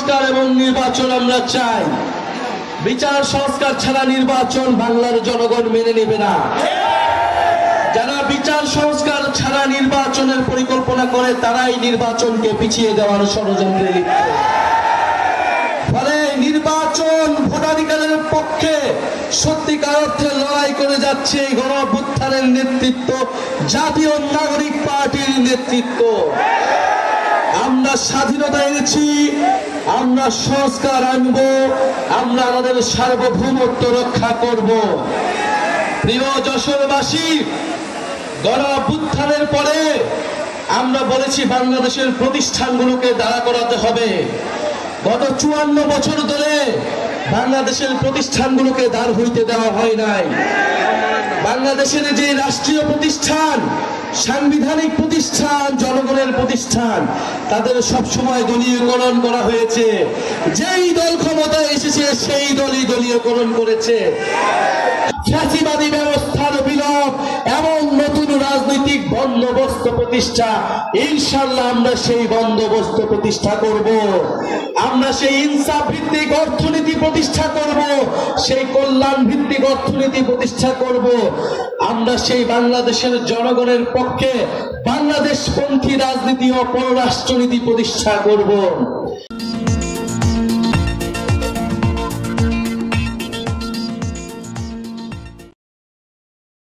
সংস্কার এবং নির্বাচন আমরা চাই। বিচার সংস্কার ছাড়া নির্বাচন বাংলার জনগণ মেনে নেবে না। যারা বিচার সংস্কার ছাড়া নির্বাচনের পরিকল্পনা করে তারাই নির্বাচনকে পিছিয়ে দেওয়ার ষড়যন্ত্রে লিপ্ত। ফলে নির্বাচন ভোটাধিকারের পক্ষে সত্যিকার অর্থে লড়াই করে যাচ্ছে গণ অভ্যুত্থানের নেতৃত্ব, জাতীয় নাগরিক পার্টির নেতৃত্ব। আমরা স্বাধীনতা এনেছি, আমরা সংস্কার আনব, আমরা আমাদের সার্বভৌমত্ব রক্ষা করব। প্রিয় যশোরবাসী, গণ অভ্যুত্থানের পরে আমরা বলেছি বাংলাদেশের প্রতিষ্ঠানগুলোকে দাঁড়া করাতে হবে। গত 54 বছর ধরে বাংলাদেশের প্রতিষ্ঠানগুলোকে দাঁড় হইতে দেওয়া হয় নাই। বাংলাদেশের যে রাষ্ট্রীয় প্রতিষ্ঠান, সাংবিধানিক প্রতিষ্ঠান, জনগণের প্রতিষ্ঠান, তাদের সবসময় দলীয়করণ করা হয়েছে। যেই দল ক্ষমতায় এসেছে সেই দলই দলীয়করণ করেছে। ফ্যাসিবাদী ব্যবস্থার বিলোপ, এমন নতুন রাজনৈতিক বন্দোবস্ত প্রতিষ্ঠা, ইনশাআল্লাহ আমরা সেই বন্দোবস্ত প্রতিষ্ঠা করব। আমরা সেই ইনসাফ ভিত্তিক অর্থনীতি প্রতিষ্ঠা করব, সেই কল্যাণ ভিত্তিক অর্থনীতি প্রতিষ্ঠা করব। আমরা সেই বাংলাদেশের জনগণের পক্ষে বাংলাদেশপন্থী রাজনীতি ও পররাষ্ট্রনীতি প্রতিষ্ঠা করব।